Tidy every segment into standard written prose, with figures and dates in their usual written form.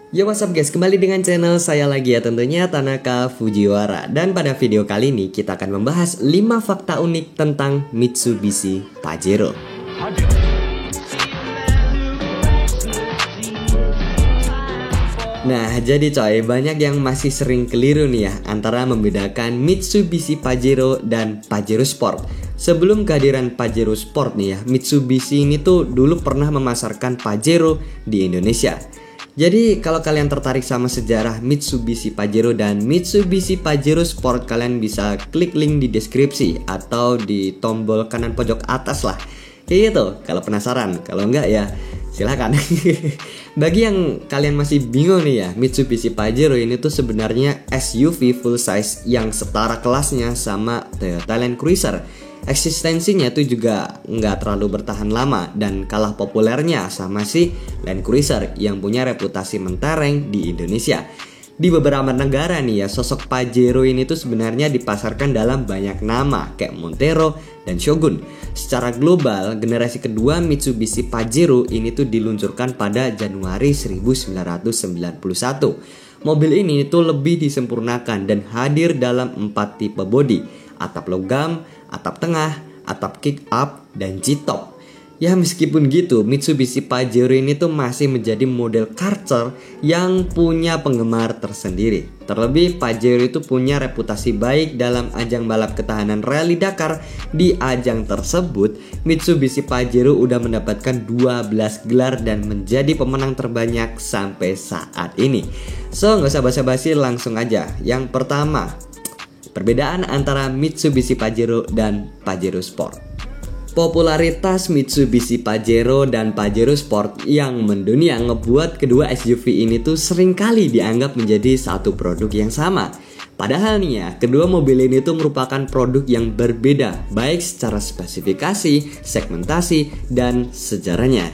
Yo, what's up guys, kembali dengan channel saya lagi ya, tentunya Tanaka Fujiwara. Dan pada video kali ini kita akan membahas 5 fakta unik tentang Mitsubishi Pajero. Nah, jadi coy, banyak yang masih sering keliru nih ya antara membedakan Mitsubishi Pajero dan Pajero Sport. Sebelum kehadiran Pajero Sport nih ya, Mitsubishi ini tuh dulu pernah memasarkan Pajero di Indonesia. Jadi kalau kalian tertarik sama sejarah Mitsubishi Pajero dan Mitsubishi Pajero Sport, kalian bisa klik link di deskripsi atau di tombol kanan pojok atas lah. Kayak gitu, kalau penasaran. Kalau enggak ya silakan. Bagi yang kalian masih bingung nih ya, Mitsubishi Pajero ini tuh sebenarnya SUV full size yang setara kelasnya sama Toyota Land Cruiser. Eksistensinya tuh juga nggak terlalu bertahan lama dan kalah populernya sama si Land Cruiser yang punya reputasi mentereng di Indonesia. Di beberapa negara nih ya, sosok Pajero ini tuh sebenarnya dipasarkan dalam banyak nama kayak Montero dan Shogun. Secara global, generasi kedua Mitsubishi Pajero ini tuh diluncurkan pada Januari 1991. Mobil ini tuh lebih disempurnakan dan hadir dalam 4 tipe bodi: atap logam, atap tengah, atap kick up, dan G-top. Ya meskipun gitu, Mitsubishi Pajero ini tuh masih menjadi model karcer yang punya penggemar tersendiri. Terlebih Pajero itu punya reputasi baik dalam ajang balap ketahanan Rally Dakar. Di ajang tersebut, Mitsubishi Pajero udah mendapatkan 12 gelar dan menjadi pemenang terbanyak sampai saat ini. So nggak usah basa-basi, langsung aja. Yang pertama, perbedaan antara Mitsubishi Pajero dan Pajero Sport. Popularitas Mitsubishi Pajero dan Pajero Sport yang mendunia ngebuat kedua SUV ini tuh seringkali dianggap menjadi satu produk yang sama. Padahal nih ya, kedua mobil ini tuh merupakan produk yang berbeda, baik secara spesifikasi, segmentasi, dan sejarahnya.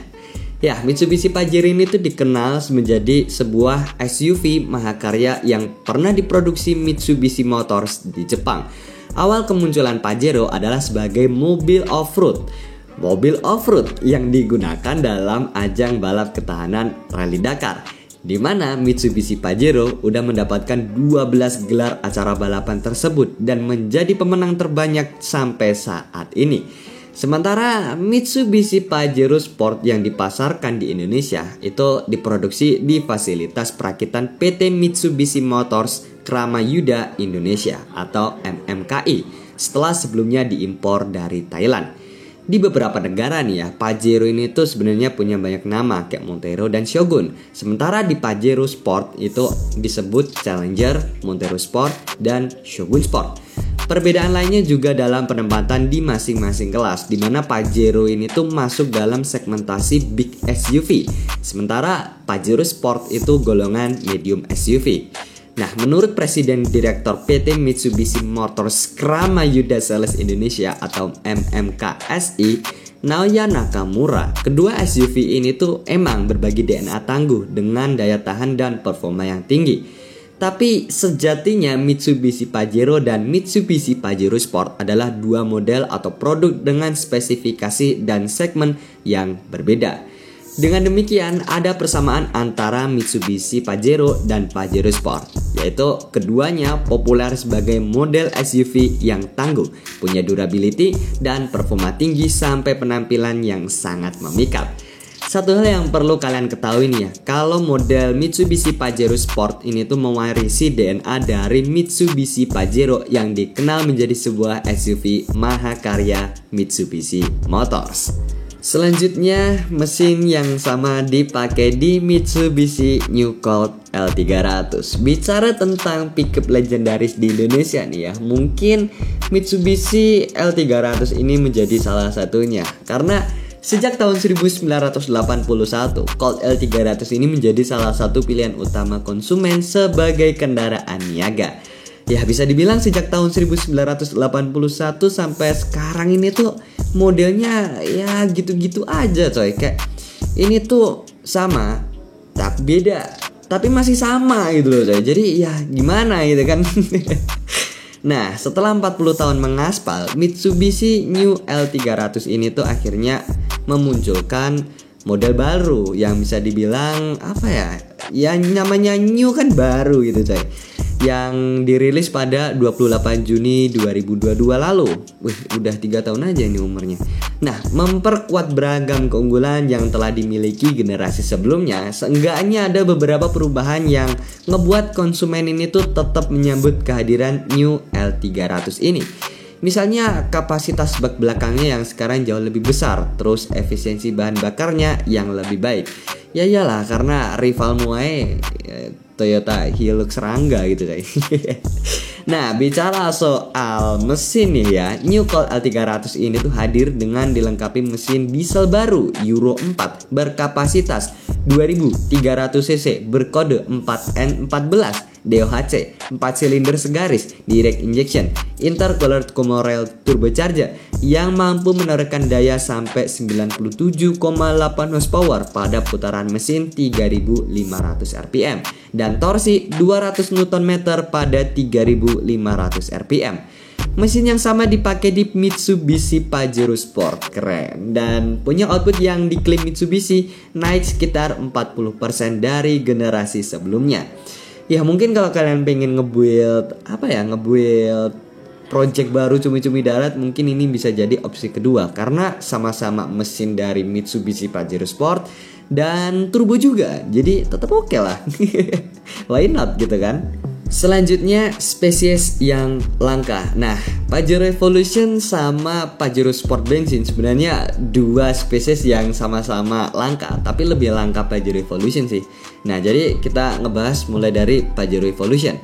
Ya, Mitsubishi Pajero ini tuh dikenal menjadi sebuah SUV mahakarya yang pernah diproduksi Mitsubishi Motors di Jepang. Awal kemunculan Pajero adalah sebagai mobil off-road. Mobil off-road yang digunakan dalam ajang balap ketahanan Rally Dakar, di mana Mitsubishi Pajero udah mendapatkan 12 gelar acara balapan tersebut dan menjadi pemenang terbanyak sampai saat ini. Sementara Mitsubishi Pajero Sport yang dipasarkan di Indonesia itu diproduksi di fasilitas perakitan PT Mitsubishi Motors Kramayuda Indonesia atau MMKI setelah sebelumnya diimpor dari Thailand. Di beberapa negara nih ya, Pajero ini tuh sebenarnya punya banyak nama kayak Montero dan Shogun. Sementara di Pajero Sport itu disebut Challenger, Montero Sport, dan Shogun Sport. Perbedaan lainnya juga dalam penempatan di masing-masing kelas, di mana Pajero ini tuh masuk dalam segmentasi big SUV, sementara Pajero Sport itu golongan medium SUV. Nah, menurut Presiden Direktur PT Mitsubishi Motors Kramayuda Sales Indonesia atau MMKSI, Naoya Nakamura, kedua SUV ini tuh emang berbagi DNA tangguh dengan daya tahan dan performa yang tinggi. Tapi sejatinya Mitsubishi Pajero dan Mitsubishi Pajero Sport adalah dua model atau produk dengan spesifikasi dan segmen yang berbeda. Dengan demikian, ada persamaan antara Mitsubishi Pajero dan Pajero Sport, yaitu keduanya populer sebagai model SUV yang tangguh, punya durability dan performa tinggi sampai penampilan yang sangat memikat. Satu hal yang perlu kalian ketahui nih ya, kalau model Mitsubishi Pajero Sport ini tuh mewarisi DNA dari Mitsubishi Pajero yang dikenal menjadi sebuah SUV mahakarya Mitsubishi Motors. Selanjutnya, mesin yang sama dipakai di Mitsubishi New Colt L300. Bicara tentang pickup legendaris di Indonesia nih ya, mungkin Mitsubishi L300 ini menjadi salah satunya. Karena sejak tahun 1981, Colt L300 ini menjadi salah satu pilihan utama konsumen sebagai kendaraan niaga. Ya bisa dibilang sejak tahun 1981 sampai sekarang ini tuh modelnya ya gitu-gitu aja coy. Kayak ini tuh sama, tapi beda, tapi masih sama gitu loh coy. Jadi ya gimana gitu kan. Nah, setelah 40 tahun mengaspal, Mitsubishi New L300 ini tuh akhirnya memunculkan model baru yang bisa dibilang apa ya, yang namanya new kan baru gitu coy, yang dirilis pada 28 Juni 2022 lalu. Wih, udah 3 tahun aja ini umurnya. Nah, memperkuat beragam keunggulan yang telah dimiliki generasi sebelumnya, seenggaknya ada beberapa perubahan yang ngebuat konsumen ini tuh tetap menyambut kehadiran New L300 ini. Misalnya kapasitas bak belakangnya yang sekarang jauh lebih besar, terus efisiensi bahan bakarnya yang lebih baik. Ya iyalah, karena rival Muay Toyota Hilux Rangga gitu guys. Nah, bicara soal mesin nih ya, New Colt L300 ini tuh hadir dengan dilengkapi mesin diesel baru Euro 4 berkapasitas 2300 cc berkode 4N14 DOHC, 4 silinder segaris, direct injection, intercooler Comorel turbocharger yang mampu menorehkan daya sampai 97,8 horsepower pada putaran mesin 3500 rpm dan torsi 200 Nm pada 3500 rpm. Mesin yang sama dipakai di Mitsubishi Pajero Sport, keren, dan punya output yang diklaim Mitsubishi naik sekitar 40% dari generasi sebelumnya. Ya mungkin kalau kalian pengen ngebuild project baru cumi-cumi darat, mungkin ini bisa jadi opsi kedua karena sama-sama mesin dari Mitsubishi Pajero Sport dan turbo juga, jadi tetap oke lah. Why not gitu kan? Selanjutnya, spesies yang langka. Nah, Pajero Evolution sama Pajero Sport bensin sebenarnya dua spesies yang sama-sama langka, tapi lebih langka Pajero Evolution sih. Nah, jadi kita ngebahas mulai dari Pajero Evolution.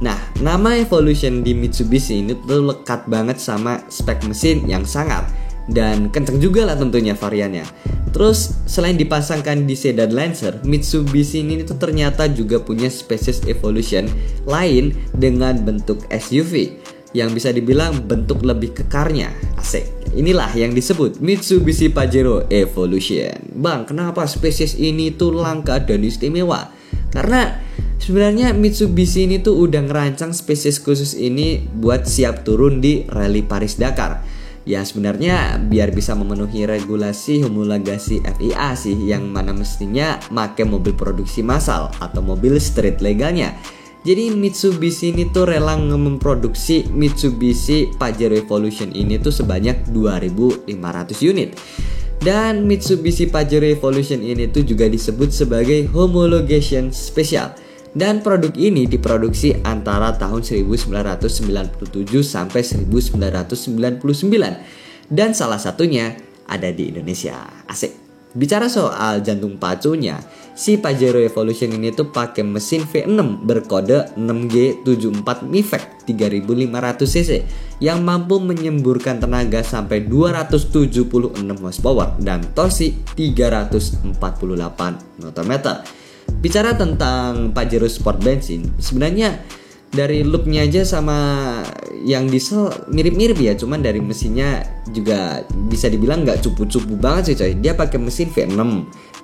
Nah, nama Evolution di Mitsubishi ini tuh lekat banget sama spek mesin yang sangar dan kenceng juga lah tentunya variannya. Terus selain dipasangkan di sedan Lancer, Mitsubishi ini tuh ternyata juga punya spesies Evolution lain dengan bentuk SUV yang bisa dibilang bentuk lebih kekarnya. Asik. Inilah yang disebut Mitsubishi Pajero Evolution. Bang, kenapa spesies ini tuh langka dan istimewa? Karena sebenarnya Mitsubishi ini tuh udah ngerancang spesies khusus ini buat siap turun di Rally Paris-Dakar. Ya sebenarnya biar bisa memenuhi regulasi homologasi FIA sih, yang mana mestinya make mobil produksi massal atau mobil street legalnya. Jadi Mitsubishi ini tuh rela memproduksi Mitsubishi Pajero Evolution ini tuh sebanyak 2.500 unit. Dan Mitsubishi Pajero Evolution ini tuh juga disebut sebagai homologation special. Dan produk ini diproduksi antara tahun 1997 sampai 1999. Dan salah satunya ada di Indonesia. Asik. Bicara soal jantung pacunya, si Pajero Evolution ini tuh pakai mesin V6 berkode 6G74 MIVEC 3500 cc yang mampu menyemburkan tenaga sampai 276 horsepower dan torsi 348 Nm. Bicara tentang Pajero Sport bensin, sebenarnya dari looknya aja sama yang diesel mirip-mirip ya, cuman dari mesinnya juga bisa dibilang nggak cupu-cupu banget sih coy. Dia pakai mesin V6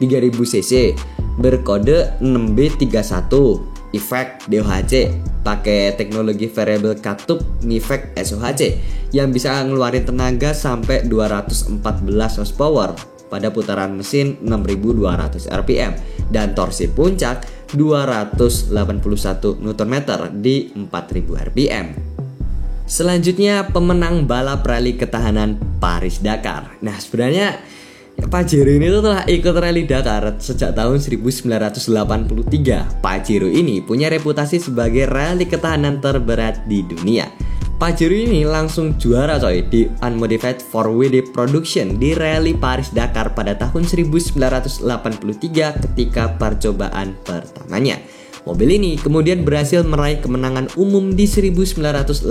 3000 cc berkode 6B31 effect DOHC, pakai teknologi variable katup MIVEC SOHC yang bisa ngeluarin tenaga sampai 214 horsepower pada putaran mesin 6200 rpm dan torsi puncak 281 Nm di 4000 rpm. Selanjutnya, pemenang balap rally ketahanan Paris-Dakar. Nah, sebenarnya Pajero ini tuh telah ikut rally Dakar sejak tahun 1983. Pajero ini punya reputasi sebagai rally ketahanan terberat di dunia. Pajero ini langsung juara coy di Unmodified 4WD Production di Rally Paris-Dakar pada tahun 1983 ketika percobaan pertamanya. Mobil ini kemudian berhasil meraih kemenangan umum di 1985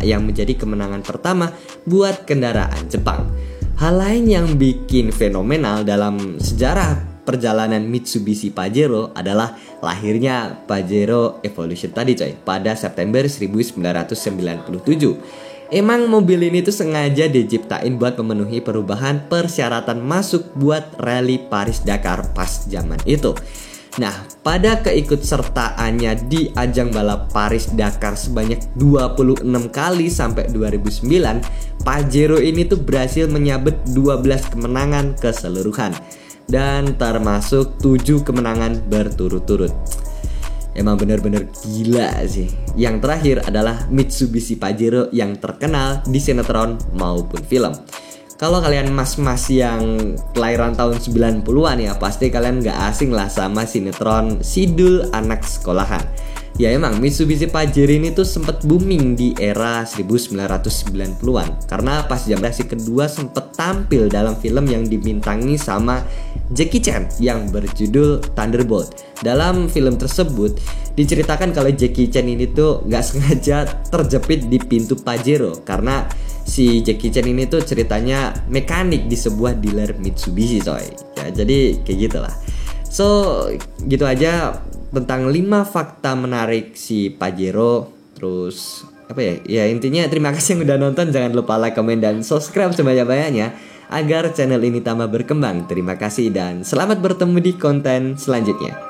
yang menjadi kemenangan pertama buat kendaraan Jepang. Hal lain yang bikin fenomenal dalam sejarah perjalanan Mitsubishi Pajero adalah lahirnya Pajero Evolution tadi coy pada September 1997. Emang mobil ini tuh sengaja diciptain buat memenuhi perubahan persyaratan masuk buat rally Paris-Dakar pas zaman itu. Nah, pada keikutsertaannya di ajang balap Paris-Dakar sebanyak 26 kali sampai 2009, Pajero ini tuh berhasil menyabet 12 kemenangan keseluruhan. dan termasuk 7 kemenangan berturut-turut. Emang bener-bener gila sih. Yang terakhir adalah Mitsubishi Pajero yang terkenal di sinetron maupun film. Kalau kalian mas-mas yang kelahiran tahun 90-an ya, pasti kalian gak asing lah sama sinetron Sidul Anak Sekolahan. Ya emang Mitsubishi Pajero ini tuh sempat booming di era 1990-an karena pas generasi kedua sempat tampil dalam film yang dibintangi sama Jackie Chan yang berjudul Thunderbolt. Dalam film tersebut diceritakan kalau Jackie Chan ini tuh gak sengaja terjepit di pintu Pajero karena si Jackie Chan ini tuh ceritanya mekanik di sebuah dealer Mitsubishi coy. Ya jadi kayak gitulah. So gitu aja tentang 5 fakta menarik si Pajero. Terus apa ya? Ya intinya terima kasih yang udah nonton. Jangan lupa like, komen, dan subscribe sebanyak-banyaknya agar channel ini tambah berkembang. Terima kasih dan selamat bertemu di konten selanjutnya.